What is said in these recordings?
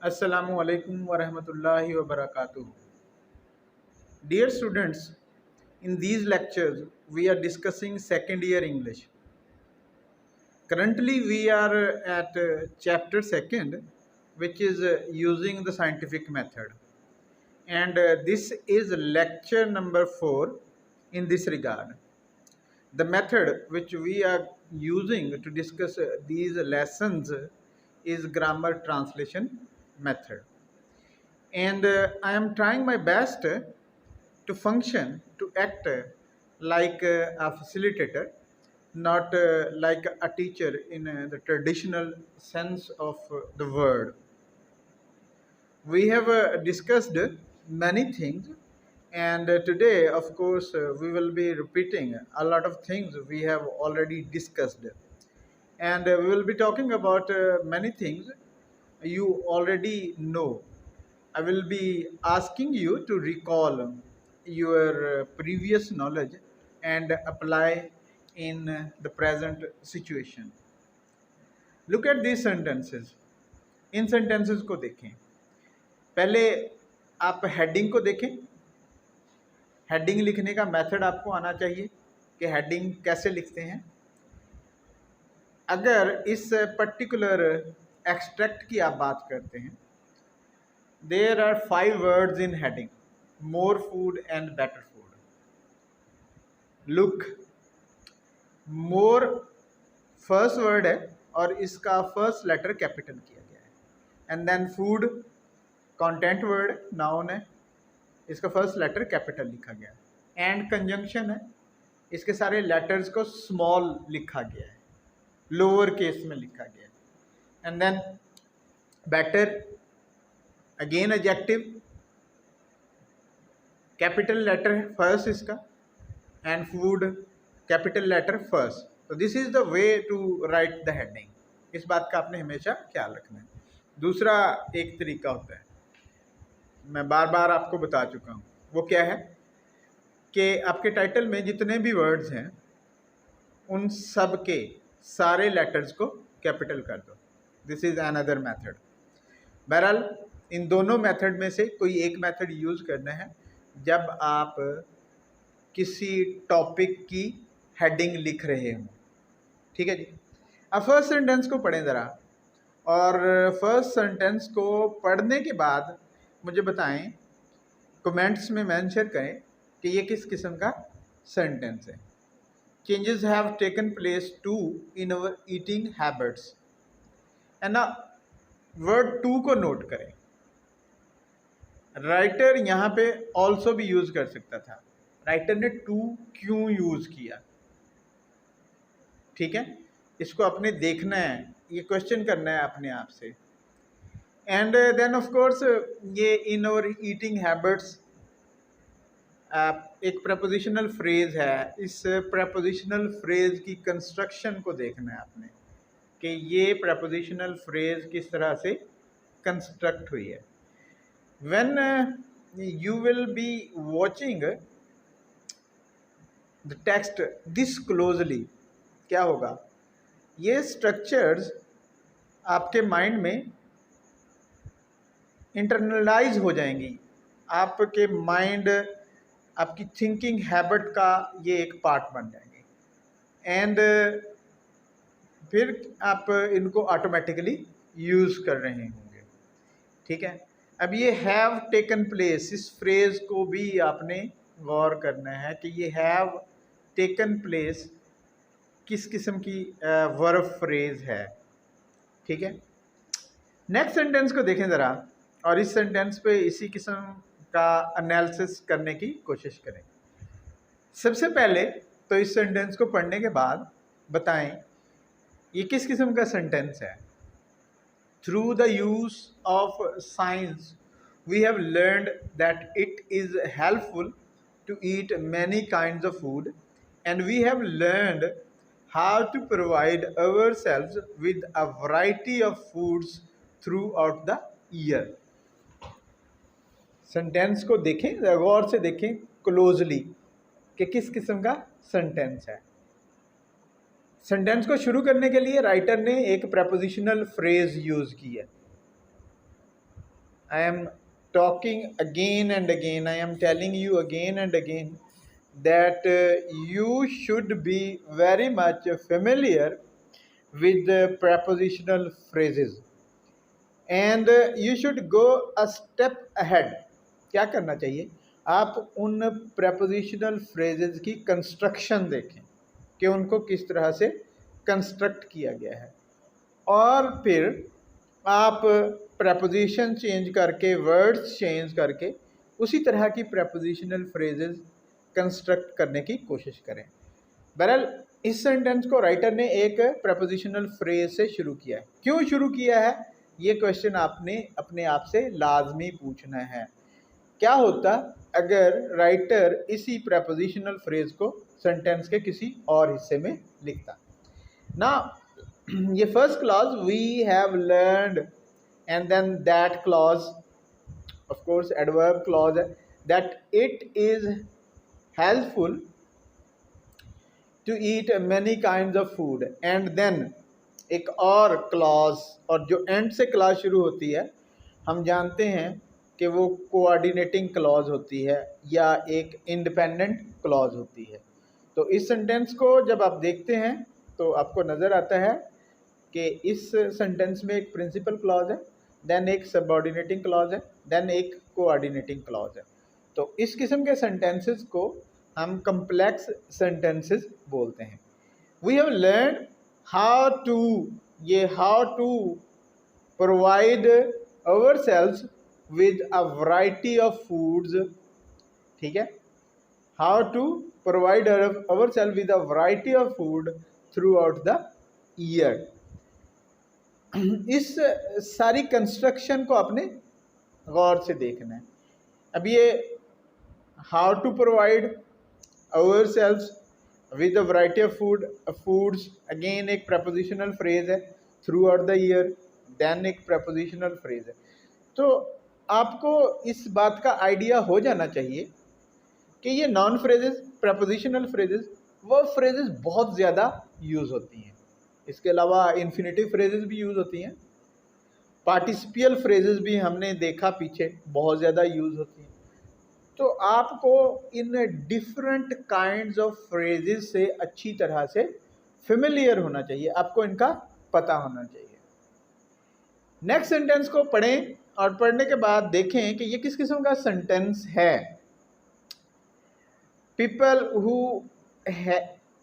Assalamu alaikum wa rahmatullahi wa barakatuh. Dear students, in these lectures we are discussing second year English. Currently we are at chapter second, which is using the scientific method, and this is lecture number 4 in this regard. The method which we are using to discuss these lessons is grammar translation method, and I am trying my best to function, to act like a facilitator, not like a teacher in the traditional sense of the word. We have discussed many things, and today, of course, we will be repeating a lot of things we have already discussed, and we will be talking about many things you already know. I will be asking you to recall your previous knowledge and apply in the present situation. Look at these sentences. In sentences को देखें. पहले आप heading को देखें. Heading लिखने का method आपको आना चाहिए कि heading कैसे लिखते हैं. अगर इस particular extract की आप बात करते हैं, there are 5 words in heading: more food and better food. Look, more first word है और इसका first letter capital किया गया है, and then food content word noun है, इसका first letter capital लिखा गया है, and conjunction है, इसके सारे letters को small लिखा गया है, lower case में लिखा गया है, and then better again adjective, capital letter first इसका, and food capital letter first. So this is the way to write the heading. इस बात का आपने हमेशा ख्याल रखना है. दूसरा एक तरीका होता है, मैं बार बार आपको बता चुका हूँ, वो क्या है कि आपके टाइटल में जितने भी वर्ड्स हैं उन सब के सारे लेटर्स को कैपिटल कर दो. This is another method. बहरहाल इन दोनों मेथड में से कोई एक मेथड यूज़ करना है जब आप किसी टॉपिक की हेडिंग लिख रहे हो. ठीक है जी. अब फर्स्ट सेंटेंस को पढ़ें ज़रा, और फर्स्ट सेंटेंस को पढ़ने के बाद मुझे बताएं, कमेंट्स में मेंशन करें कि ये किस किस्म का सेंटेंस है. Changes have taken place too in our eating habits. है ना. वर्ड टू को नोट करें. राइटर यहाँ पे ऑल्सो भी यूज़ कर सकता था. राइटर ने टू क्यों यूज़ किया? ठीक है, इसको आपने देखना है, ये क्वेश्चन करना है अपने आप से. एंड देन ऑफ कोर्स ये इन आवर ईटिंग हैबिट्स एक प्रपोजिशनल फ्रेज है. इस प्रपोजिशनल फ्रेज की कंस्ट्रक्शन को देखना है आपने कि ये प्रपोजिशनल फ्रेज किस तरह से कंस्ट्रक्ट हुई है. When you will be watching the text this closely, क्या होगा, ये स्ट्रक्चर्स आपके माइंड में इंटरनलाइज हो जाएंगी. आपके माइंड, आपकी थिंकिंग हैबिट का ये एक पार्ट बन जाएंगे, एंड फिर आप इनको ऑटोमेटिकली यूज़ कर रहे होंगे. ठीक है. अब ये हैव टेकन प्लेस, इस फ्रेज को भी आपने गौर करना है कि ये हैव टेकन प्लेस किस किस्म की वर्ब फ्रेज है. ठीक है. नेक्स्ट सेंटेंस को देखें ज़रा, और इस सेंटेंस पे इसी किस्म का एनालिसिस करने की कोशिश करें. सबसे पहले तो इस सेंटेंस को पढ़ने के बाद बताएं ये किस किस्म का सेंटेंस है. Through the use of science we have learned that it is helpful to eat many kinds of food, and we have learned how to provide ourselves with a variety of foods throughout the year. Sentence को देखें, गौर से देखें closely कि किस किस्म का sentence है. सेंटेंस को शुरू करने के लिए राइटर ने एक प्रपोजिशनल फ्रेज यूज़ की है. I am talking again and again, I am telling you again and again that you should be very much familiar with the prepositional phrases, and you should go a step ahead. क्या करना चाहिए, आप उन prepositional phrases की construction देखें कि उनको किस तरह से construct किया गया है, और फिर आप preposition चेंज करके, वर्ड्स चेंज करके उसी तरह की prepositional phrases कंस्ट्रक्ट करने की कोशिश करें। बहरहाल इस सेंटेंस को राइटर ने एक prepositional phrase से शुरू किया है। क्यों शुरू किया है, ये क्वेश्चन आपने अपने आप से लाजमी पूछना है। क्या होता अगर राइटर इसी prepositional phrase को सेंटेंस के किसी और हिस्से में लिखता ना। ये first clause we have learned, and then that clause of course adverb clause है, that it is helpful to eat many kinds of food, and then एक और क्लॉज, और जो एंड से क्लॉज शुरू होती है हम जानते हैं कि वो कोऑर्डिनेटिंग क्लॉज होती है या एक इंडिपेंडेंट क्लॉज होती है। तो इस सेंटेंस को जब आप देखते हैं तो आपको नज़र आता है कि इस सेंटेंस में एक प्रिंसिपल क्लॉज है, देन एक सबऑर्डिनेटिंग क्लॉज है, देन एक कोऑर्डिनेटिंग क्लॉज है। तो इस किस्म के सेंटेंसेस को हम कम्प्लेक्स सेंटेंसेस बोलते हैं। We have learn how to, ये how to provide ourselves with a variety of foods, ठीक है, how to provide ourselves with a variety of food throughout the year। इस सारी कंस्ट्रक्शन को आपने गौर से देखना है। अब ये how to provide ourselves with a variety of foods, again एक prepositional phrase है, throughout the year, देन एक prepositional phrase है। तो आपको इस बात का आइडिया हो जाना चाहिए कि ये नॉन फ्रेजेस, prepositional phrases, वो फ्रेजेस बहुत ज़्यादा यूज़ होती हैं। इसके अलावा इन्फिनेटिव फ्रेजेस भी यूज़ होती हैं, पार्टिसिपियल फ्रेजेस भी हमने देखा पीछे बहुत ज़्यादा यूज़ होती हैं। तो आपको in different kinds of phrases से अच्छी तरह से फेमिलियर होना चाहिए, आपको इनका पता होना चाहिए। नेक्स्ट सेंटेंस को पढ़ें और पढ़ने के बाद देखें कि ये किस किस्म का सेंटेंस है। People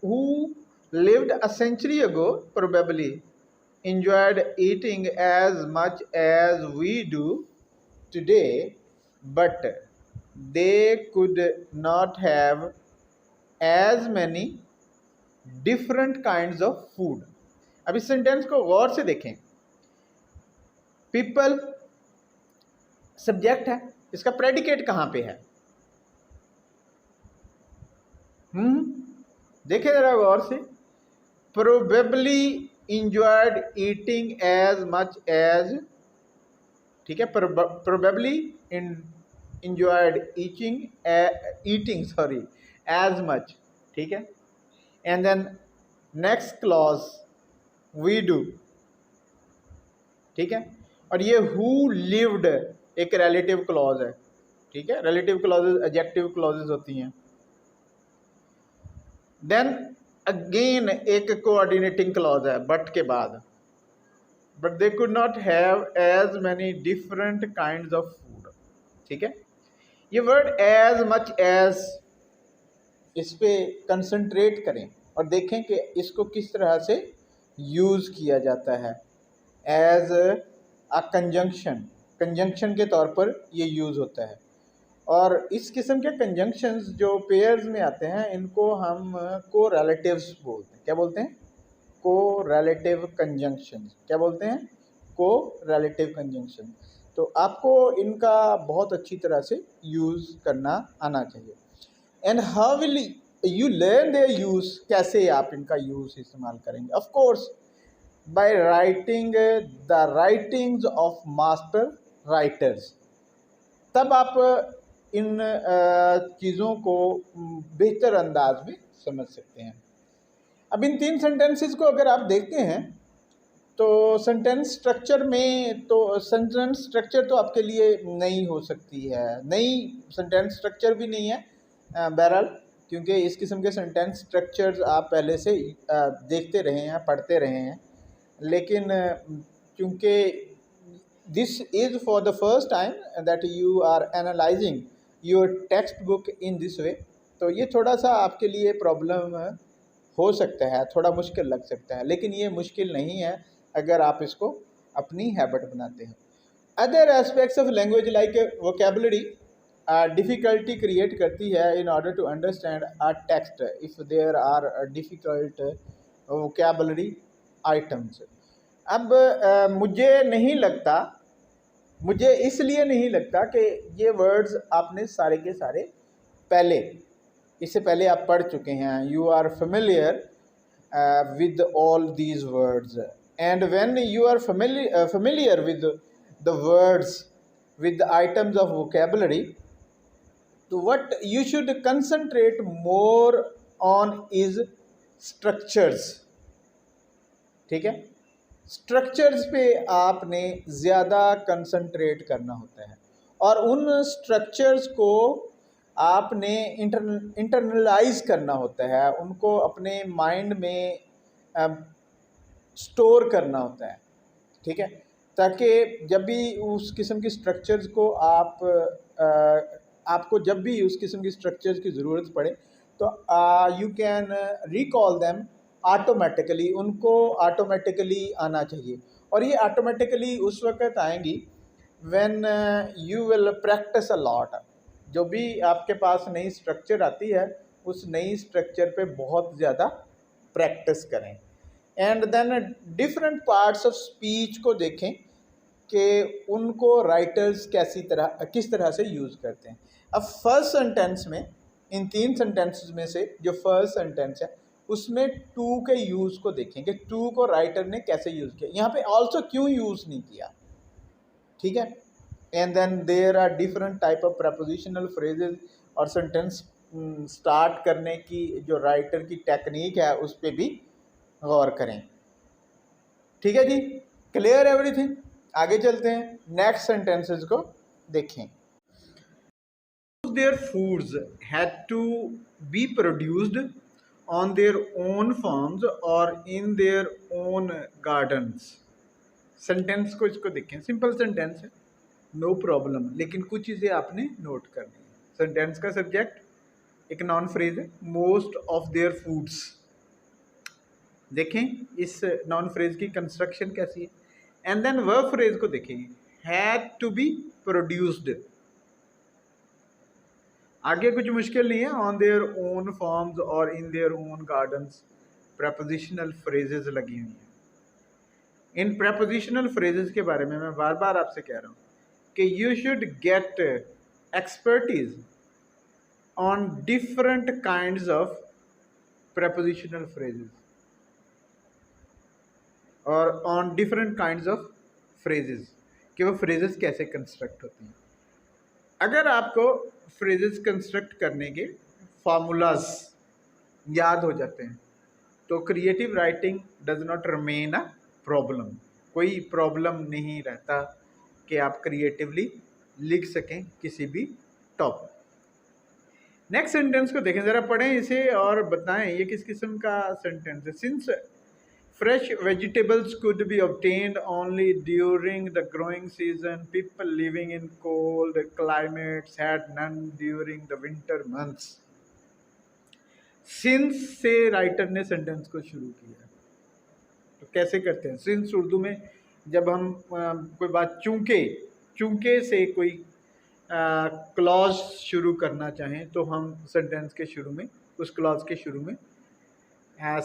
who lived a century ago probably enjoyed eating as much as we do today, but they could not have as many different kinds of food। अब इस सेंटेंस को गौर से देखें। पीपल सब्जेक्ट है, इसका प्रेडिकेट कहाँ पे है? देखें जरा गौर से। Probably enjoyed eating as much as, ठीक है, probably enjoyed eating sorry as much, ठीक है, and then next clause we do, ठीक है, और ये हु लिव्ड एक रिलेटिव क्लॉज है, ठीक है, रिलेटिव क्लॉजेज एडजेक्टिव क्लॉजेज होती हैं। देन अगेन एक कोऑर्डिनेटिंग क्लॉज है बट के बाद, but they could not have as many different kinds of food, ठीक है। ये वर्ड एज मच एज, इस पे कंसंट्रेट करें और देखें कि इसको किस तरह से यूज़ किया जाता है। एज अ कंजंक्शन के तौर पर ये यूज़ होता है, और इस किस्म के कंजंक्शंस जो पेयर्स में आते हैं इनको हम कोरिलेटिव्स बोलते हैं। क्या बोलते हैं? Correlative conjunction. क्या बोलते हैं? Correlative conjunction. तो आपको इनका बहुत अच्छी तरह से यूज़ करना आना चाहिए। And how will you learn their use, कैसे आप इनका यूज़ इस्तेमाल करेंगे? Of course by writing the writings of master writers. तब आप इन चीज़ों को बेहतर अंदाज में समझ सकते हैं। अब इन तीन सेंटेंसेस को अगर आप देखते हैं तो सेंटेंस स्ट्रक्चर तो आपके लिए नई हो सकती है, नई सेंटेंस स्ट्रक्चर भी नहीं है बहरहाल, क्योंकि इस किस्म के सेंटेंस स्ट्रक्चर्स आप पहले से देखते रहे हैं, पढ़ते रहे हैं। लेकिन क्योंकि this is for the first time that you are analysing your text book in this way, तो ये थोड़ा सा आपके लिए प्रॉब्लम हो सकता है, थोड़ा मुश्किल लग सकता है, लेकिन ये मुश्किल नहीं है अगर आप इसको अपनी हैबिट बनाते हैं। Other aspects of language like vocabulary difficulty create करती है in order to understand a text if there are difficult vocabulary items. अब मुझे इसलिए नहीं लगता कि ये वर्ड्स आपने सारे के सारे इससे पहले आप पढ़ चुके हैं, you are familiar with all these words, and when you are familiar with the words, with the items of vocabulary, so what you should concentrate more on is structures। ठीक है, स्ट्रक्चर्स पे आपने ज़्यादा कंसंट्रेट करना होता है और उन स्ट्रक्चर्स को आपने इंटरनलाइज करना होता है, उनको अपने माइंड में स्टोर करना होता है। ठीक है, ताकि जब भी उस किस्म की स्ट्रक्चर्स को आपको जब भी उस किस्म की स्ट्रक्चर्स की ज़रूरत पड़े तो you can recall them automatically, उनको ऑटोमेटिकली आना चाहिए। और ये ऑटोमेटिकली उस वक़्त आएंगी when you will practice a lot. जो भी आपके पास नई स्ट्रक्चर आती है उस नई स्ट्रक्चर पे बहुत ज़्यादा प्रैक्टिस करें। And then different parts of speech को देखें कि उनको राइटर्स किस तरह से यूज़ करते हैं। अब फर्स्ट सेंटेंस में, इन 3 सेंटेंसेस में से जो फर्स्ट सेंटेंस है उसमें टू के यूज़ को देखें कि टू को राइटर ने कैसे यूज़ किया। यहाँ पे ऑल्सो क्यों यूज़ नहीं किया। ठीक है, and then there are different type of prepositional phrases और सेंटेंस स्टार्ट करने की जो राइटर की टेक्निक है उस पर भी गौर करें। ठीक है जी, क्लियर एवरीथिंग। आगे चलते हैं, नेक्स्ट सेंटेंसेस को देखें। Their foods had to be produced on their own farms or in their own gardens। Sentence को इसको देखें, सिंपल सेंटेंस है, नो प्रॉब्लम, लेकिन कुछ चीज़ें आपने नोट करनी है। सेंटेंस का सब्जेक्ट एक नॉन फ्रेज है, मोस्ट ऑफ देयर फूड्स। देखें इस नॉन फ्रेज की कंस्ट्रक्शन कैसी है। एंड देन वर्ब फ्रेज को देखेंगे, हैड टू बी प्रोड्यूस्ड। आगे कुछ मुश्किल नहीं है, ऑन देयर ओन फॉर्म्स और in their own gardens prepositional phrases लगी हुई हैं। इन प्रपोजिशनल फ्रेजेस के बारे में मैं बार बार आपसे कह रहा हूँ कि you should get expertise on different kinds of prepositional phrases और on different kinds of phrases, कि वो फ्रेजेस कैसे कंस्ट्रक्ट होती हैं। अगर आपको फ्रेजेस कंस्ट्रक्ट करने के फार्मूलाज याद हो जाते हैं तो creative writing does not remain a problem. कोई प्रॉब्लम नहीं रहता कि आप क्रिएटिवली लिख सकें किसी भी टॉपिक। नेक्स्ट सेंटेंस को देखें ज़रा, पढ़ें इसे और बताएं ये किस किस्म का सेंटेंस है। Since fresh vegetables could be obtained only during the growing season, people living in cold climates had none during the winter months। Since से राइटर ने सेंटेंस को शुरू किया, तो कैसे करते हैं। सिंस उर्दू में जब हम कोई बात चूंके से कोई क्लॉज शुरू करना चाहें तो हम सेंटेंस के शुरू में, उस क्लॉज के शुरू में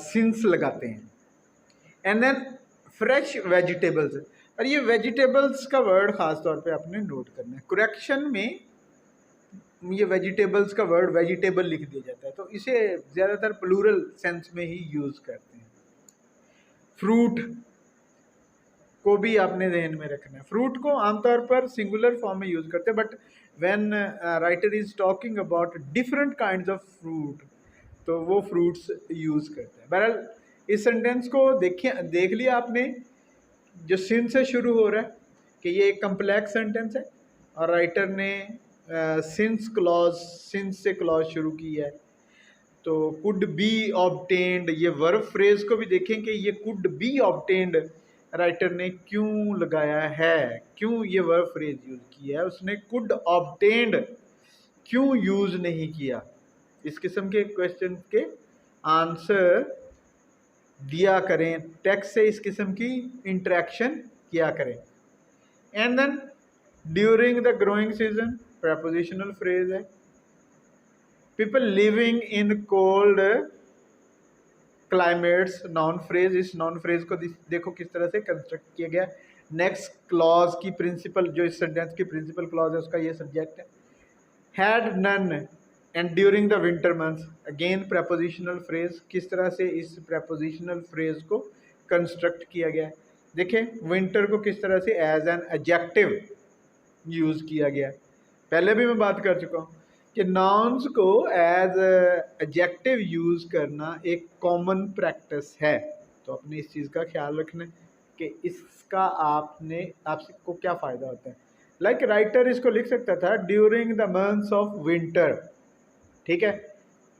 सिंस लगाते हैं। एंड देन फ्रेश वेजिटेबल्स, और ये वेजिटेबल्स का वर्ड ख़ास तौर पे आपने नोट करना है। करेक्शन में ये वेजिटेबल्स का वर्ड वेजिटेबल लिख दिया जाता है, तो इसे ज़्यादातर प्लूरल सेंस में ही यूज़ करते हैं। फ्रूट को भी आपने ध्यान में रखना है। फ्रूट को आमतौर पर सिंगुलर फॉर्म में यूज़ करते हैं, but when writer is talking about different kinds of fruit तो वो फ्रूट्स यूज़ करते हैं। बहरहाल इस सेंटेंस को देख लिया आपने जो सिन से शुरू हो रहा है कि ये एक कम्प्लेक्स सेंटेंस है और राइटर ने सिंस से क्लॉज शुरू की है। तो कुड बी ऑब्टेन्ड, ये वर्ब फ्रेज को भी देखें कि ये कुड बी ऑब्टेन्ड राइटर ने क्यों लगाया है, क्यों ये वर्ब फ्रेज यूज किया है, उसने कुड ऑब्टेन्ड क्यों यूज नहीं किया। इस किस्म के क्वेश्चन के आंसर दिया करें, टेक्स्ट से इस किस्म की इंटरेक्शन किया करें। And then during the growing season prepositional phrase है। People living in cold climates noun phrase, इस नाउन फ्रेज को देखो किस तरह से कंस्ट्रक्ट किया गया। नेक्स्ट क्लॉज की प्रिंसिपल, जो इस सेंटेंस की प्रिंसिपल क्लॉज है उसका ये सब्जेक्ट है। Had none and during the winter months, again prepositional phrase, किस तरह से इस प्रपोजिशनल फ्रेज को कंस्ट्रक्ट किया गया है। देखें विंटर को किस तरह से एज एन एडजेक्टिव यूज किया गया। पहले भी मैं बात कर चुका हूँ कि नाउन्स को एज एडजेक्टिव यूज करना एक कॉमन प्रैक्टिस है। तो अपने इस चीज़ का ख्याल रखना कि इसका आपको क्या फ़ायदा होता है। लाइक राइटर इसको लिख सकता था during the months of winter, ठीक है,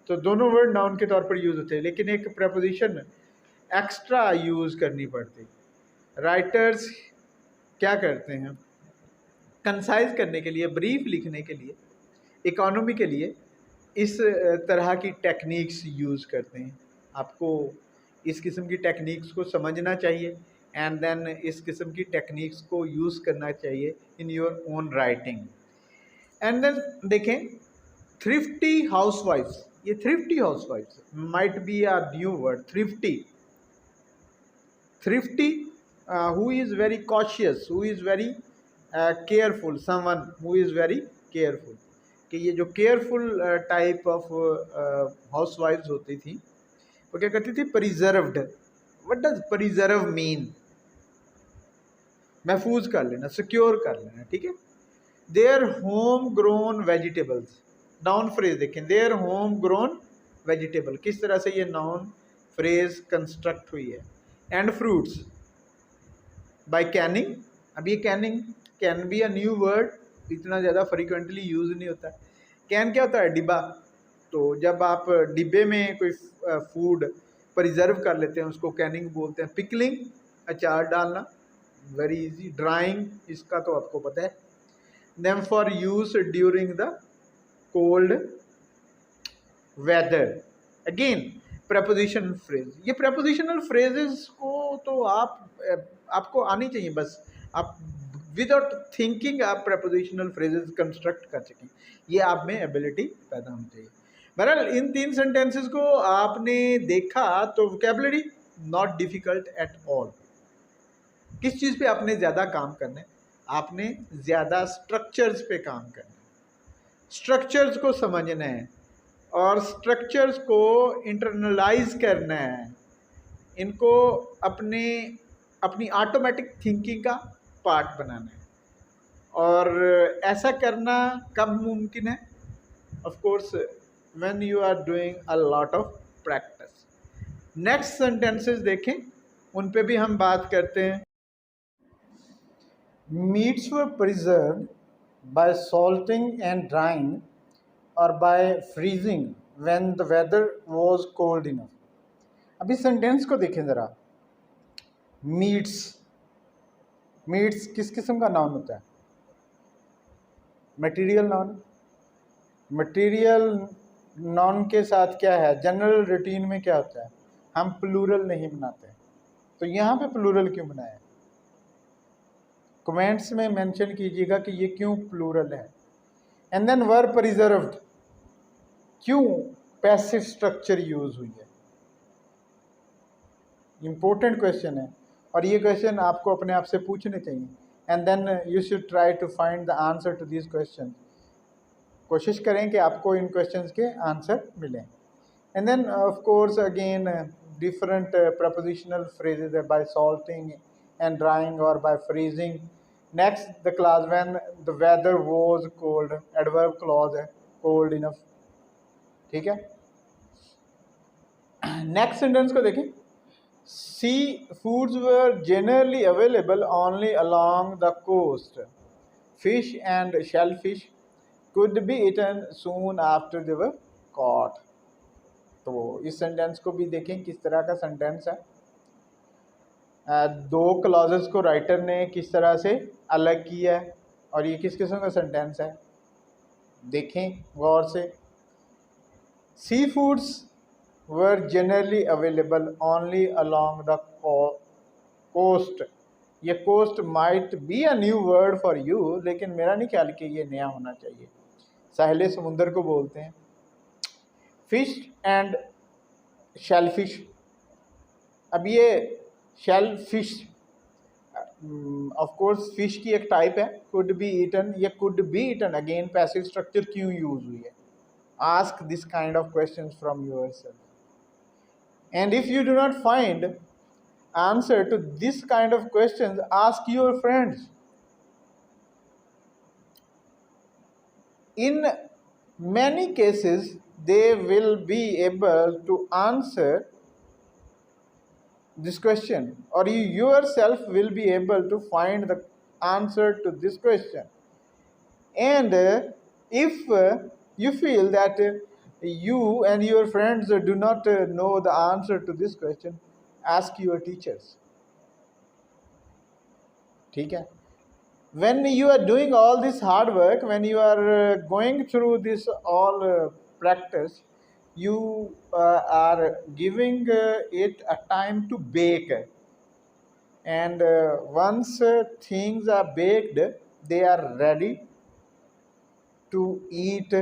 तो दोनों वर्ड नाउन के तौर पर यूज होते हैं, लेकिन एक प्रपोजिशन एक्स्ट्रा यूज करनी पड़ती। राइटर्स क्या करते हैं, कंसाइज करने के लिए, ब्रीफ लिखने के लिए, इकोनॉमी के लिए इस तरह की टेक्निक्स यूज़ करते हैं। आपको इस किस्म की टेक्निक्स को समझना चाहिए एंड देन इस किस्म की टेक्निक्स को यूज़ करना चाहिए in your own writing. And then देखें थ्रिफ्टी हाउसवाइफ्स, ये थ्रिफ्टी हाउसवाइफ्स might be a new word, thrifty who is very cautious, who is very careful, someone who is very careful, कि ये जो केयरफुल टाइप ऑफ हाउसवाइफ्स होती थी वो क्या करती थी, preserved. What does preserve mean, महफूज कर लेना, सिक्योर कर लेना, ठीक है। Their home grown vegetables, noun phrase देखें, देयर होम ग्रोन वेजिटेबल, किस तरह से ये नाउन फ्रेज कंस्ट्रक्ट हुई है। एंड फ्रूट्स बाय कैनिंग, अब ये Canning can be a new word, इतना ज़्यादा फ्रिक्वेंटली यूज़ नहीं होता है। कैन क्या होता है, डिब्बा। तो जब आप डिब्बे में कोई फूड प्रिजर्व कर लेते हैं उसको कैनिंग बोलते हैं। पिकलिंग, अचार डालना, वेरी इजी। ड्राइंग, इसका तो आपको पता है। Then for use during the cold weather, again prepositional phrase. ये प्रपोजिशनल फ्रेजेस को तो आपको आनी चाहिए, बस आप विदाउट थिंकिंग आप प्रपोजिशनल फ्रेजेस कंस्ट्रक्ट कर सकें, ये आप में एबिलिटी पैदा होनी चाहिए। बहरहाल इन 3 सेंटेंसेस को आपने देखा तो vocabulary not difficult at all. किस चीज़ पे आपने ज़्यादा काम करना है, आपने ज़्यादा स्ट्रक्चर्स पे काम करना है, स्ट्रक्चर्स को समझना है और स्ट्रक्चर्स को इंटरनलाइज करना है, इनको अपनी ऑटोमेटिक थिंकिंग का पार्ट बनाना है। और ऐसा करना कब मुमकिन है, of course when you are doing a lot of practice. Next sentences देखें, उन पे भी हम बात करते हैं। Meats were preserved by salting and drying और by freezing when the weather was cold enough. अभी सेंटेंस को देखें ज़रा। मीट्स, मीट्स किस किस्म का नाउन होता है, मटेरियल नाउन। मटेरियल नाउन के साथ क्या है, जनरल रूटीन में क्या होता है, हम प्लूरल नहीं बनाते, तो यहाँ पे प्लूरल क्यों बनाया है, कमेंट्स में मेंशन कीजिएगा कि ये क्यों प्लूरल है। एंड देन वर्ब प्रिजर्व्ड, क्यों पैसिव स्ट्रक्चर यूज हुई है, इंपॉर्टेंट क्वेश्चन है और ये क्वेश्चन आपको अपने आप से पूछने चाहिए। And then you should try to find the answer to this question. कोशिश करें कि आपको इन क्वेश्चंस के आंसर मिलें। And then of course again different prepositional phrases है, बाय सॉल्टिंग एंड ड्राइंग और by freezing. Next the clause when the weather was cold, adverb clause है, कोल्ड इनफ, ठीक है। नेक्स्ट सेंटेंस को देखें। Sea foods were generally available only along the coast. Fish and shellfish could be eaten soon after they were caught. तो इस sentence को भी देखें किस तरह का सेंटेंस है। दो क्लॉजेस को राइटर ने किस तरह से अलग किया है और ये किस किस्म का सेंटेंस है, देखें गौर से। Sea foods were generally available only along the coast. ये coast might be a new word for you, लेकिन मेरा नहीं ख्याल कि ये नया होना चाहिए। साहिल समुंदर को बोलते हैं। फिश एंड शेलफिश, अब ये शेलफिश ऑफ कोर्स फिश की एक टाइप है। कुड बी ईटन, ये could be eaten again passive structure क्यों यूज हुई है? Ask this kind of questions from yourself, and if you do not find answer to this kind of questions, ask your friends. In many cases they will be able to answer this question, or you yourself will be able to find the answer to this question. And if you feel that you and your friends do not know the answer to this question, ask your teachers. ठीक है? When you are doing all this hard work, when you are going through this all practice, you are giving it a time to bake, and once things are baked, they are ready to eat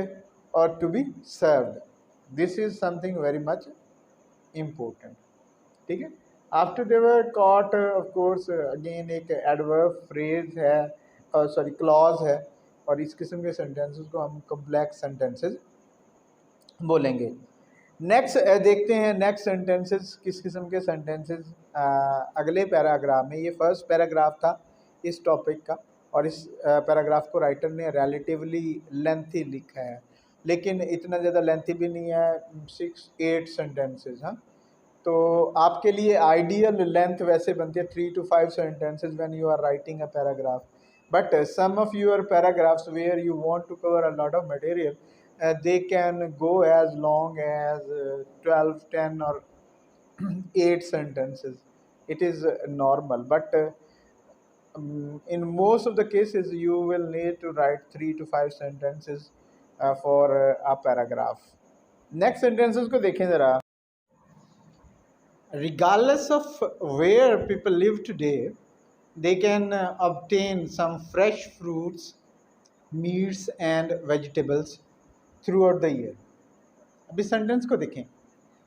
or to be served. This is something very much important. ठीक है? After they were caught, of course again एक adverb phrase है, sorry clause है, और इस किस्म के sentences को हम कॉम्प्लेक्स सेंटेंसेस बोलेंगे। नेक्स्ट देखते हैं नेक्स्ट सेंटेंसेस किस किस्म के सेंटेंसेस अगले पैराग्राफ में। ये फर्स्ट पैराग्राफ था इस टॉपिक का, और इस पैराग्राफ को राइटर ने रिलेटिवली लेंथी लिखा है, लेकिन इतना ज़्यादा लेंथी भी नहीं है, 6-8 सेंटेंसेस। हाँ, तो आपके लिए आइडियल लेंथ वैसे बनती है 3 to 5 sentences when you are writing a paragraph, but some of your paragraphs where you want to cover a lot of material, they can go as long as 12, 10 or 8 sentences. It is normal, but in most of the cases you will need to write 3 to 5 sentences for a paragraph. Next sentences को देखें ज़रा। Regardless of where people live today, they can obtain some fresh fruits, meats and vegetables throughout the year. अभी sentence को देखें,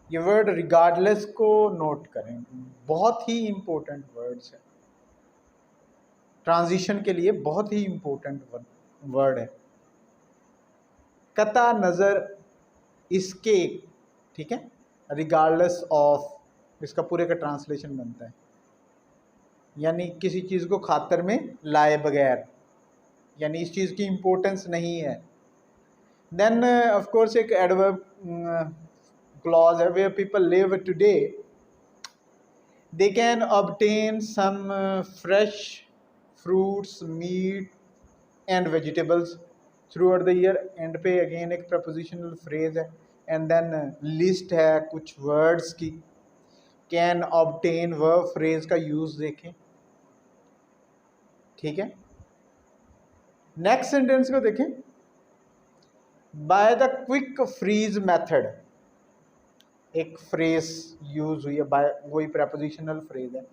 ये word regardless को note करें, बहुत ही इम्पोर्टेंट वर्ड्स है, ट्रांजिशन के लिए बहुत ही इम्पोर्टेंट वर्ड है। कता नज़र इसके, ठीक है, रिगार्डलेस ऑफ, इसका पूरे का ट्रांसलेशन बनता है, यानी किसी चीज़ को खातर में लाए बगैर, यानी इस चीज़ की इम्पोर्टेंस नहीं है। देन ऑफ कोर्स एक एडवर्ब क्लॉज है, where people live today, they can obtain some fresh fruits, meat and vegetables throughout the year. And पे अगेन एक प्रपोजिशनल फ्रेज है, एंड देन लिस्ट है कुछ वर्ड्स की। कैन ऑब्टेन वर्ब फ्रेज का यूज देखें, ठीक है। नेक्स्ट सेंटेंस को देखें, by the quick freeze method, एक फ्रेज यूज हुई है, बाय वही प्रपोजिशनल फ्रेज है।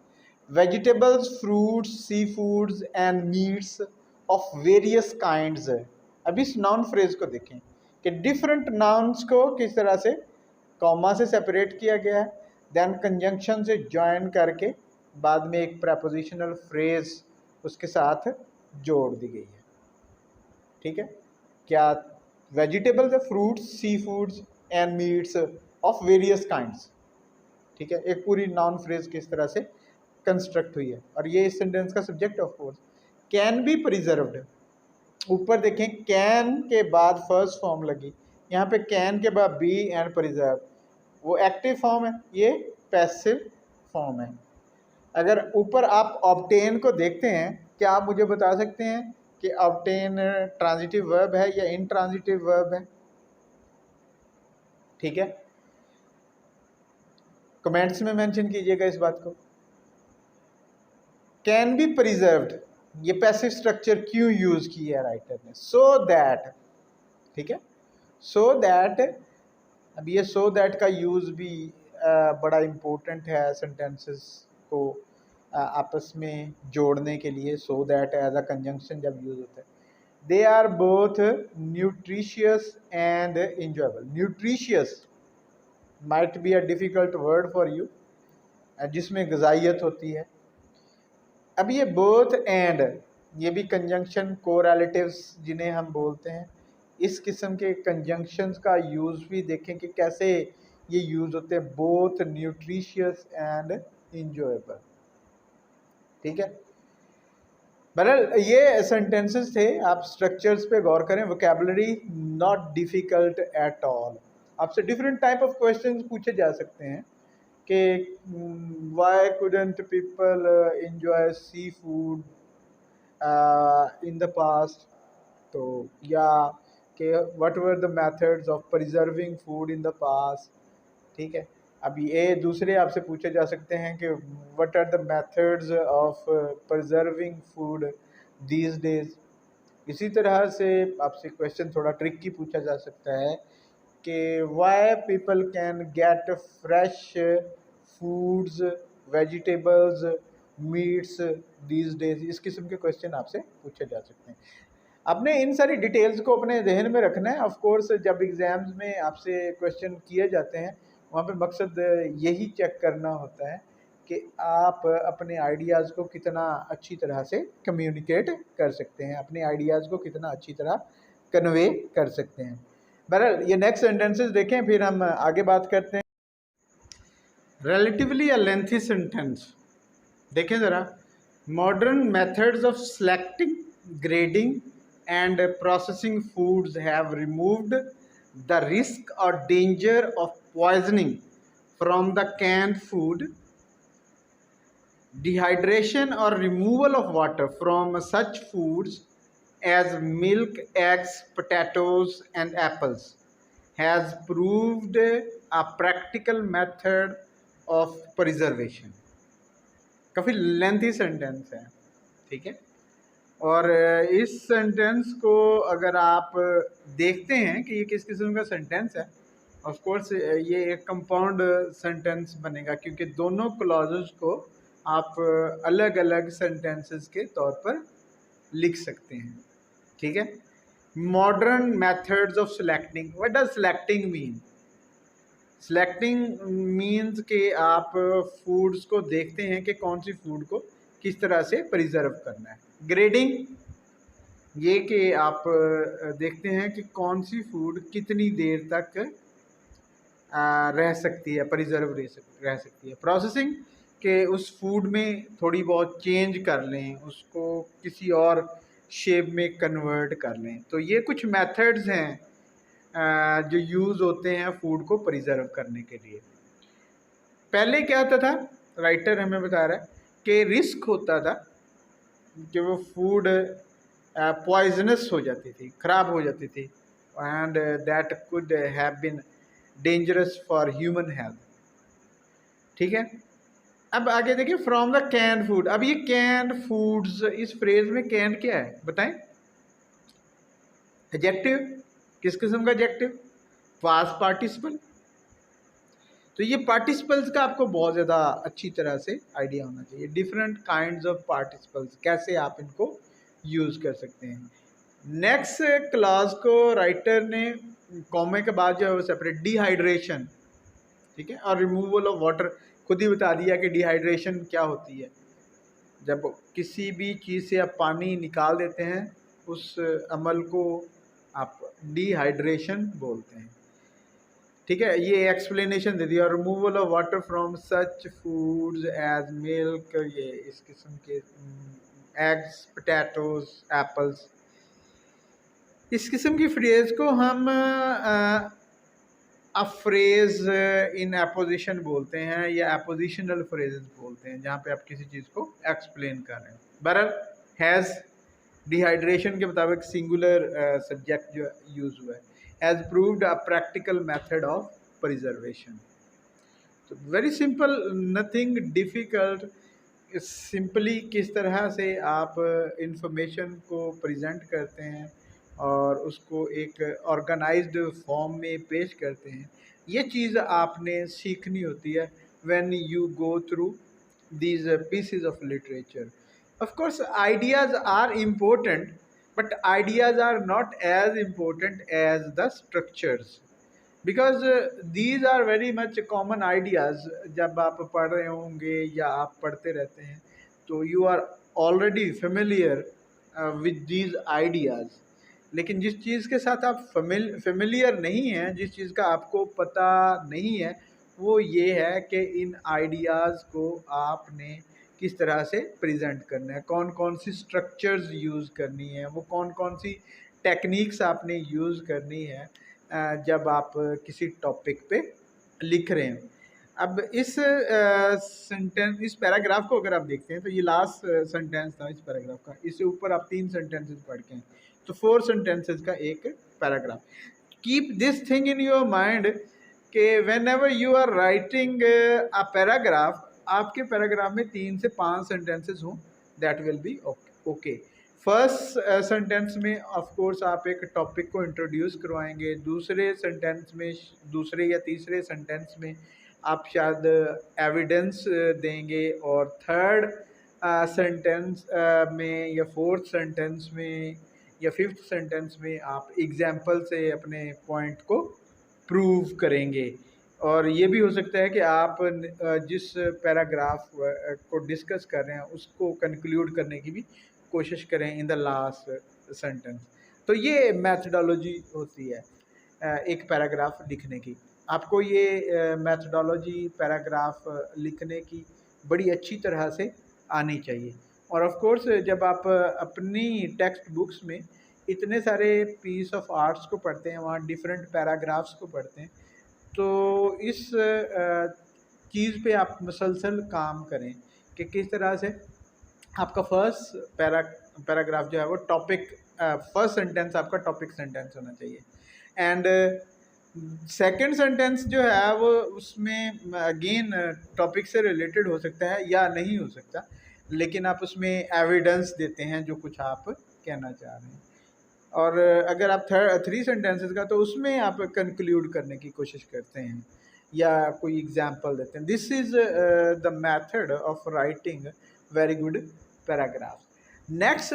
Vegetables, fruits, sea foods and meets of various kinds. अब इस नाउन फ्रेज को देखें कि डिफरेंट नाउन्स को किस तरह से कॉमा से सेपरेट किया गया है, देन कंजंक्शन से ज्वाइन करके बाद में एक प्रपोजिशनल फ्रेज उसके साथ जोड़ दी गई है, ठीक है। क्या वेजिटेबल्स है, fruits, sea foods and meets of various kinds, ठीक है। एक पूरी नाउन फ्रेज किस तरह से कंस्ट्रक्ट हुई है, और ये इस सेंटेंस का subject of course. Can be preserved, ऊपर देखें कैन के बाद फर्स्ट फॉर्म लगी, यहाँ पे कैन के बाद बी एंड प्रिजर्व, वो एक्टिव फॉर्म है, ये पैसिव फॉर्म है। अगर ऊपर आप ऑब्टेन को देखते हैं, क्या आप मुझे बता सकते हैं कि ऑब्टेन ट्रांजिटिव वर्ब है या इनट्रांजिटिव वर्ब है? ठीक है, कमेंट्स में मेंशन कीजिएगा इस बात को। कैन बी प्रिजर्व्ड, ये पैसिव स्ट्रक्चर क्यों यूज किया है राइटर ने? सो दैट, ठीक है, सो दैट। अब ये सो दैट का यूज भी बड़ा इम्पोर्टेंट है सेंटेंसेस को आपस में जोड़ने के लिए। So that as a conjunction जब यूज होता है, they are both nutritious and enjoyable. Nutritious might be a difficult word for you, जिसमें ग़िज़ाइयत होती है। अब ये बोथ एंड, ये भी कंजंक्शन कोरिलेटिव्स जिन्हें हम बोलते हैं, इस किस्म के कंजंक्शंस का यूज़ भी देखें कि कैसे ये यूज़ होते हैं, बोथ न्यूट्रिशियस एंड इंजॉयबल। ठीक है, बहरहाल ये सेंटेंसेस थे, आप स्ट्रक्चर्स पे गौर करें। Vocabulary not difficult at all. आपसे डिफरेंट टाइप ऑफ क्वेश्चंस पूछे जा सकते हैं कि why couldn't people enjoy seafood in the past, तो या कि what were the methods of preserving food in the past. ठीक है, अब ये दूसरे आपसे पूछे जा सकते हैं कि what are the methods of preserving food these days. इसी तरह से आपसे क्वेश्चन थोड़ा ट्रिकी पूछा जा सकता है कि why people can get fresh foods, vegetables, meets these days. इस किस्म के क्वेश्चन आपसे पूछे जा सकते हैं। आपने इन सारी डिटेल्स को अपने जहन में रखना है। ऑफ कोर्स जब एग्ज़ाम्स में आपसे क्वेश्चन किए जाते हैं, वहाँ पे मकसद यही चेक करना होता है कि आप अपने आइडियाज़ को कितना अच्छी तरह से कम्युनिकेट कर सकते हैं, अपने आइडियाज़ को कितना अच्छी तरह कन्वे कर सकते हैं। बहरहाल ये नेक्स्ट सेंटेंसेस देखें, फिर हम आगे बात करते हैं। रिलेटिवली अ लेंथी सेंटेंस देखें ज़रा। Modern methods of selecting, grading and processing foods have removed the risk or danger of poisoning from the canned food. Dehydration or removal of water from such foods as milk, eggs, potatoes and apples has proved a practical method of preservation. काफ़ी lengthy sentence है, ठीक है, और इस sentence को अगर आप देखते हैं कि ये किस किस्म का सेंटेंस है, ऑफ कोर्स ये एक कंपाउंड सेंटेंस बनेगा क्योंकि दोनों क्लॉजेस को आप अलग अलग सेंटेंसेस के तौर पर लिख सकते हैं। ठीक है, modern methods of selecting. What does selecting mean? Selecting means कि आप फूड्स को देखते हैं कि कौन सी फूड को किस तरह से प्रिजर्व करना है। ग्रेडिंग, ये कि आप देखते हैं कि कौन सी फूड कितनी देर तक रह सकती है, प्रिजर्व रह सकती है। प्रोसेसिंग, कि उस फूड में थोड़ी बहुत चेंज कर लें, उसको किसी और शेप में कन्वर्ट कर लें। तो ये कुछ मेथड्स हैं जो यूज़ होते हैं फूड को प्रिजर्व करने के लिए। पहले क्या होता था, राइटर हमें बता रहा है कि रिस्क होता था कि वो फूड पॉइजनस हो जाती थी, ख़राब हो जाती थी, and that could have been dangerous for human health. ठीक है, अब आगे देखिए, फ्रॉम द कैंड फूड। अब ये कैंड फूड्स, इस फ्रेज में कैंड क्या है बताएं? एडजेक्टिव, किस किस्म का एडजेक्टिव? Past participle. तो ये पार्टिसिपल्स का आपको बहुत ज़्यादा अच्छी तरह से आइडिया होना चाहिए। डिफरेंट काइंड्स ऑफ पार्टिसिपल्स, कैसे आप इनको यूज़ कर सकते हैं। नेक्स्ट क्लास को राइटर ने कॉमे के बाद जो है वो सेपरेट डिहाइड्रेशन, ठीक है, और रिमूवल ऑफ वाटर खुद ही बता दिया कि डिहाइड्रेशन क्या होती है। जब किसी भी चीज़ से आप पानी निकाल देते हैं, उस अमल को आप डिहाइड्रेशन बोलते हैं। ठीक है, ये एक्सप्लेनेशन दे दिया। Removal of water from such foods as milk, ये इस किस्म के एग्स, पोटैटोज, एप्पल्स, इस किस्म की फ्रेज को हम अ फ्रेज इन एपोजिशन बोलते हैं या एपोजिशनल फ्रेजेस बोलते हैं, जहाँ पे आप किसी चीज़ को एक्सप्लेन कर रहे हैं। बहरहाल हैज़ डिहाइड्रेशन के मुताबिक सिंगुलर सब्जेक्ट जो यूज़ हुआ है, has proved a practical method of preservation. तो very simple, nothing difficult. Simply किस तरह से आप इंफॉर्मेशन को प्रेजेंट करते हैं और उसको एक ऑर्गेनाइज्ड फॉर्म में पेश करते हैं, ये चीज़ आपने सीखनी होती है when you go through these pieces of literature. Of course, ideas are important, but ideas are not as important as the structures. Because these are very much common ideas. जब आप पढ़ रहे होंगे या आप पढ़ते रहते हैं तो you are already familiar with these ideas. लेकिन जिस चीज़ के साथ आप फेमिलियर नहीं हैं, जिस चीज़ का आपको पता नहीं है, वो ये है कि इन आइडियाज़ को आपने किस तरह से प्रेजेंट करना है, कौन कौन सी स्ट्रक्चर्स यूज़ करनी है, वो कौन कौन सी टेक्निक्स आपने यूज़ करनी है जब आप किसी टॉपिक पे लिख रहे हैं। अब इस सेंटेंस, इस पैराग्राफ को अगर आप देखते हैं तो ये लास्ट सेंटेंस था इस पैराग्राफ का। इससे ऊपर आप 3 सेंटेंसेस पढ़ के हैं, तो 4 सेंटेंसेस का एक paragraph. Keep this thing in your mind कि whenever you are writing a paragraph, आपके पैराग्राफ में 3 से 5 सेंटेंसेस हों, that will be okay. First sentence में ऑफ कोर्स आप एक टॉपिक को इंट्रोड्यूस करवाएंगे, दूसरे सेंटेंस में, दूसरे या तीसरे सेंटेंस में आप शायद एविडेंस देंगे, और थर्ड सेंटेंस में या फोर्थ सेंटेंस में या फिफ्थ सेंटेंस में आप एग्जाम्पल से अपने पॉइंट को प्रूव करेंगे। और ये भी हो सकता है कि आप जिस पैराग्राफ को डिस्कस कर रहे हैं उसको कंक्लूड करने की भी कोशिश करें इन द लास्ट सेंटेंस। तो ये मैथडोलॉजी होती है एक पैराग्राफ लिखने की। आपको ये मैथडोलॉजी पैराग्राफ लिखने की बड़ी अच्छी तरह से आनी चाहिए। और ऑफ कोर्स जब आप अपनी टेक्स्ट बुक्स में इतने सारे पीस ऑफ आर्ट्स को पढ़ते हैं, वहाँ डिफरेंट पैराग्राफ्स को पढ़ते हैं, तो इस चीज़ पे आप मुसलसल काम करें कि किस तरह से आपका फर्स्ट पैराग्राफ जो है वो टॉपिक, फर्स्ट सेंटेंस आपका टॉपिक सेंटेंस होना चाहिए, एंड सेकंड सेंटेंस जो है वो उसमें अगेन टॉपिक से रिलेटेड हो सकता है या नहीं हो सकता, लेकिन आप उसमें एविडेंस देते हैं जो कुछ आप कहना चाह रहे हैं। और अगर आप 3 सेंटेंसेस का, तो उसमें आप कंक्लूड करने की कोशिश करते हैं या कोई एग्जांपल देते हैं। This is the method of writing very good paragraph. Next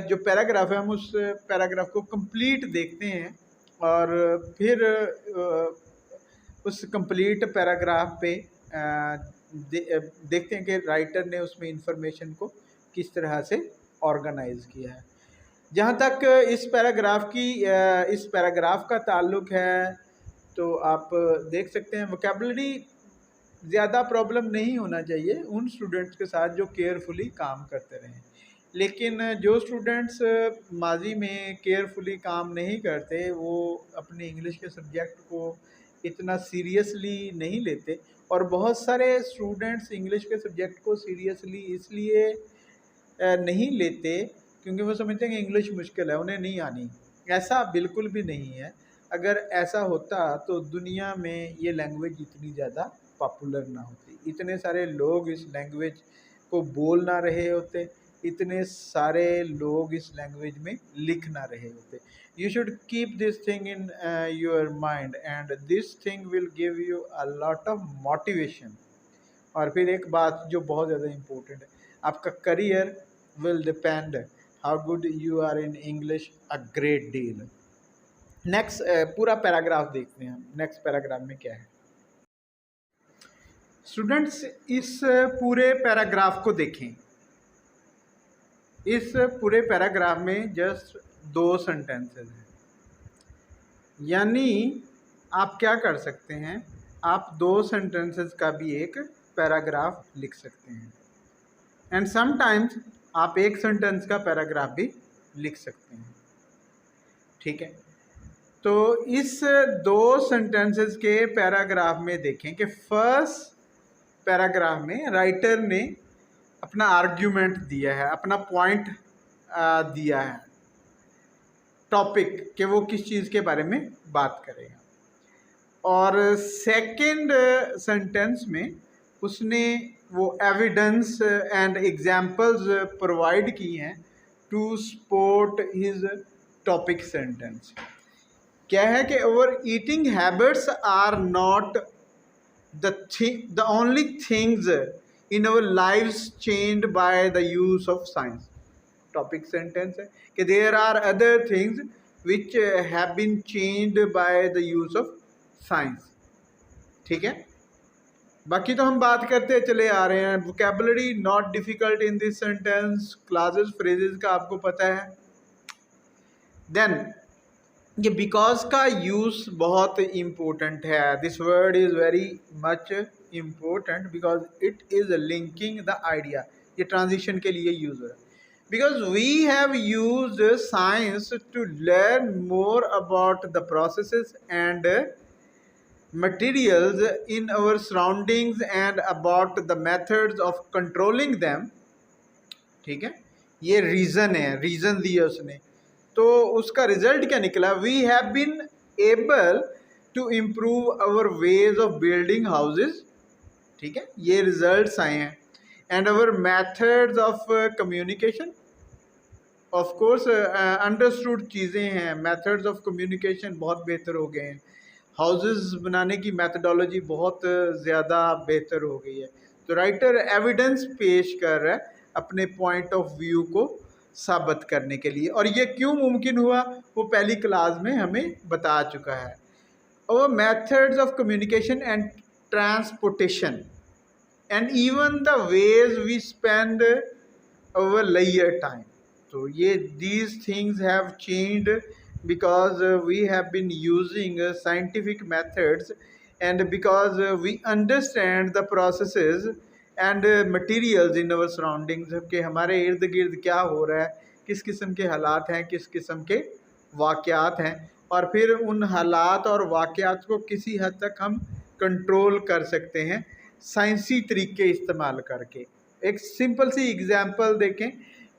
जो पैराग्राफ है, हम उस पैराग्राफ को कंप्लीट देखते हैं और फिर उस कंप्लीट पैराग्राफ पे देखते हैं कि राइटर ने उसमें इंफॉर्मेशन को किस तरह से ऑर्गेनाइज किया है। जहाँ तक इस पैराग्राफ का ताल्लुक है, तो आप देख सकते हैं वोकैबुलरी ज़्यादा प्रॉब्लम नहीं होना चाहिए उन स्टूडेंट्स के साथ जो केयरफुली काम करते रहें। लेकिन जो स्टूडेंट्स माजी में केयरफुली काम नहीं करते, वो अपने इंग्लिश के सब्जेक्ट को इतना सीरियसली नहीं लेते, और बहुत सारे स्टूडेंट्स इंग्लिश के सब्जेक्ट को सीरियसली इसलिए नहीं लेते क्योंकि वो समझते हैं कि इंग्लिश मुश्किल है, उन्हें नहीं आनी। ऐसा बिल्कुल भी नहीं है। अगर ऐसा होता तो दुनिया में ये लैंग्वेज इतनी ज़्यादा पॉपुलर ना होती, इतने सारे लोग इस लैंग्वेज को बोल ना रहे होते, इतने सारे लोग इस लैंग्वेज में लिख ना रहे होते। You should keep this thing in your mind, and this thing will give you a lot of motivation. और फिर एक बात जो बहुत ज़्यादा इम्पोर्टेंट है, आपका career will depend how good you are in English a great deal. Next पूरा पैराग्राफ देखते हैं हम। नेक्स्ट पैराग्राफ में क्या है स्टूडेंट्स, इस पूरे पैराग्राफ को देखें। इस पूरे पैराग्राफ में जस्ट 2 सेंटेंसेस हैं, यानी आप क्या कर सकते हैं, आप 2 सेंटेंसेस का भी एक पैराग्राफ लिख सकते हैं, एंड समटाइम्स आप 1 सेंटेंस का पैराग्राफ भी लिख सकते हैं। ठीक है, तो इस दो सेंटेंसेस के पैराग्राफ में देखें कि फर्स्ट पैराग्राफ में राइटर ने अपना आर्ग्यूमेंट दिया है, अपना पॉइंट दिया है, टॉपिक कि वो किस चीज़ के बारे में बात करेगा। और सेकंड सेंटेंस में उसने वो एविडेंस एंड एग्जाम्पल्स प्रोवाइड की हैं to support his topic sentence. क्या है कि our eating habits are not the only things in our lives changed by the use of science. Topic sentence है कि there are other things which have been changed by the use of science. ठीक है, बाकी तो हम बात करते चले आ रहे हैं। Vocabulary not difficult in this sentence, classes phrases का आपको पता है। देन ये बिकॉज का यूज़ बहुत इम्पोर्टेंट है। This word is very much important because it is linking the idea. ये ट्रांजिशन के लिए यूज़ हो रहा है। Because we have used science to learn more about the processes and materials in our surroundings and about the methods of controlling them। ठीक है, ये reason है, रीज़न दिया उसने। तो उसका रिजल्ट क्या निकला? We have been able to improve our ways of building houses. ठीक है, ये रिजल्ट्स आए हैं। And our methods of communication, of course understood चीज़ें हैं। मेथड्स ऑफ कम्युनिकेशन बहुत बेहतर हो गए हैं। हाउसेस बनाने की मेथडोलॉजी बहुत ज़्यादा बेहतर हो गई है। तो राइटर एविडेंस पेश कर रहा है अपने पॉइंट ऑफ व्यू को साबित करने के लिए। और ये क्यों मुमकिन हुआ वो पहली क्लास में हमें बता चुका है। और methods of communication and transportation and even the ways we spend our leisure time. तो ये these things have changed because we have been using scientific methods and because we understand the processes and materials in our surroundings कि हमारे इर्द गिर्द क्या हो रहा है, किस किस्म के हालात हैं, किस किस्म के वाक़यात हैं, और फिर उन हालात और वाक़यात को किसी हद तक हम कंट्रोल कर सकते हैं साइंसी तरीके इस्तेमाल करके। एक सिंपल सी एग्जांपल देखें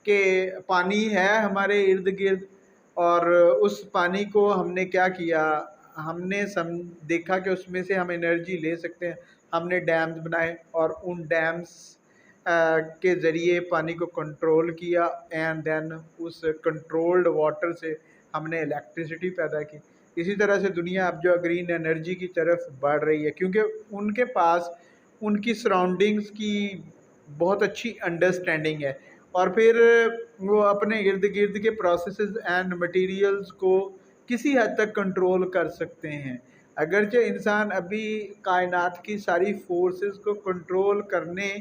कि पानी है हमारे इर्द गिर्द और उस पानी को हमने क्या किया, हमने देखा कि उसमें से हम एनर्जी ले सकते हैं। हमने डैम्स बनाए और उन डैम्स के ज़रिए पानी को कंट्रोल किया एंड देन उस कंट्रोल्ड वाटर से हमने इलेक्ट्रिसिटी पैदा की। इसी तरह से दुनिया अब जो ग्रीन एनर्जी की तरफ बढ़ रही है क्योंकि उनके पास उनकी सराउंडिंग्स की बहुत अच्छी अंडरस्टैंडिंग है और फिर वो अपने इर्द गिर्द के प्रोसेसेस एंड मटेरियल्स को किसी हद तक कंट्रोल कर सकते हैं। अगरचे इंसान अभी कायनात की सारी फोर्सेस को कंट्रोल करने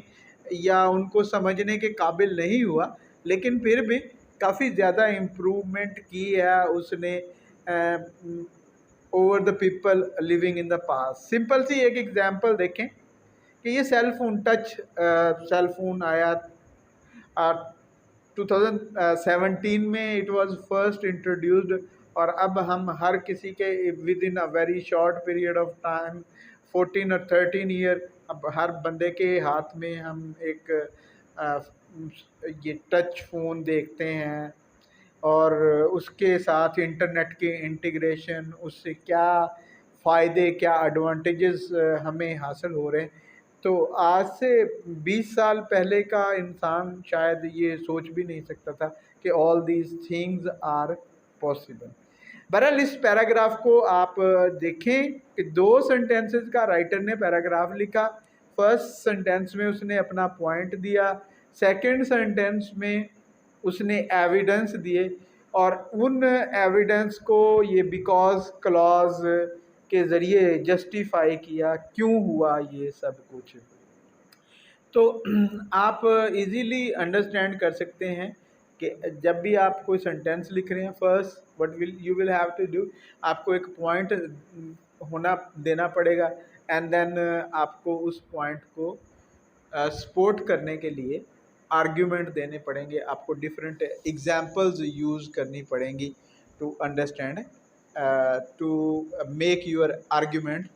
या उनको समझने के काबिल नहीं हुआ, लेकिन फिर भी काफ़ी ज़्यादा इम्प्रूवमेंट की है उसने over the people living in the past. Simple सी एक एग्जांपल देखें कि ये cell phone touch cell phone आया 2017 में, इट वाज फर्स्ट इंट्रोड्यूस्ड, और अब हम हर किसी के with in a very short period of time 14 और 13 ईयर अब हर बंदे के हाथ में हम एक ये टच फ़ोन देखते हैं और उसके साथ इंटरनेट के इंटीग्रेशन, उससे क्या फ़ायदे क्या एडवांटेजेस हमें हासिल हो रहे हैं। तो आज से 20 साल पहले का इंसान शायद ये सोच भी नहीं सकता था कि all these things are possible. बहरहाल इस पैराग्राफ को आप देखें कि दो सेंटेंसेस का राइटर ने पैराग्राफ लिखा। फर्स्ट सेंटेंस में उसने अपना पॉइंट दिया, सेकंड सेंटेंस में उसने एविडेंस दिए और उन एविडेंस को ये बिकॉज क्लॉज के ज़रिए जस्टिफाई किया क्यों हुआ ये सब कुछ। तो आप इजीली अंडरस्टैंड कर सकते हैं कि जब भी आप कोई सेंटेंस लिख रहे हैं, first what you will have to do, आपको एक पॉइंट होना देना पड़ेगा एंड देन आपको उस पॉइंट को सपोर्ट करने के लिए आर्ग्यूमेंट देने पड़ेंगे, आपको डिफरेंट एग्जांपल्स यूज़ करनी पड़ेंगी to understand to make your argument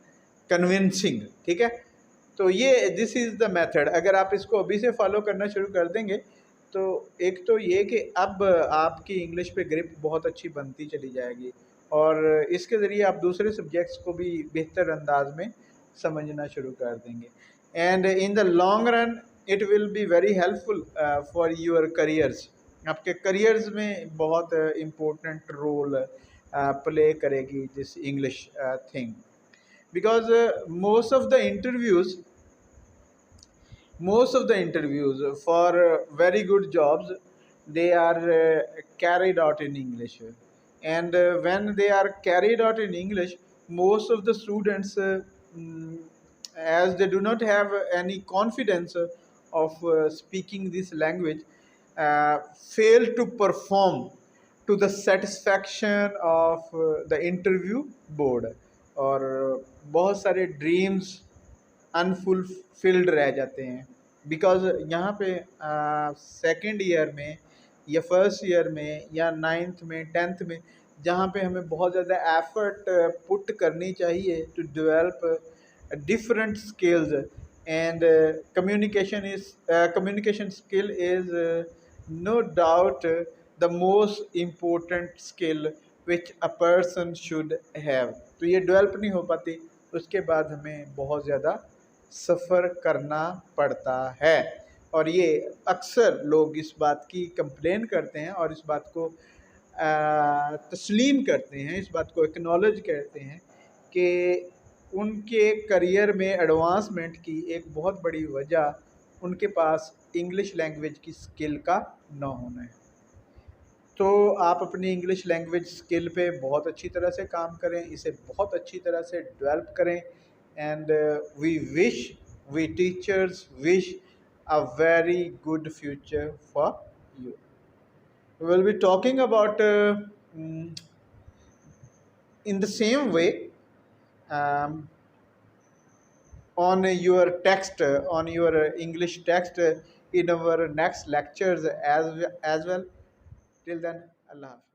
convincing. ठीक है, तो ये दिस इज़ द मेथड। अगर आप इसको अभी से फॉलो करना शुरू कर देंगे तो एक तो ये कि अब आपकी इंग्लिश पे ग्रिप बहुत अच्छी बनती चली जाएगी और इसके ज़रिए आप दूसरे सब्जेक्ट्स को भी बेहतर अंदाज में समझना शुरू कर देंगे। And in the long run it will be very helpful for your careers. आपके करियर्स में बहुत इम्पोर्टेंट रोल प्ले करेगी this English thing, because most of the interviews for very good jobs, they are carried out in English. And when they are carried out in English, most of the students mm, as they do not have any confidence of speaking this language, fail to perform to the satisfaction of the interview board, और बहुत सारे dreams unfulfilled रह जाते हैं। Because यहाँ पे second year में या फर्स्ट ईयर में या नाइन्थ में टेंथ में जहाँ पे हमें बहुत ज़्यादा एफर्ट पुट करनी चाहिए to develop different skills, and communication skill is no doubt the most important skill which a person should have। तो ये डेवलप नहीं हो पाती, उसके बाद हमें बहुत ज़्यादा सफ़र करना पड़ता है। और ये अक्सर लोग इस बात की कंप्लेन करते हैं और इस बात को तस्लीम करते हैं, इस बात को एक्नॉलेज करते हैं कि उनके करियर में एडवांसमेंट की एक बहुत बड़ी वजह उनके पास इंग्लिश लैंग्वेज की स्किल का न होना है। तो आप अपनी इंग्लिश लैंग्वेज स्किल पे बहुत अच्छी तरह से काम करें, इसे बहुत अच्छी तरह से डेवलप करें, and we teachers wish a very good future for you. We will be talking about in the same way um, on your text, on your English text in our next lectures as well. Till then, Allah Hafiz.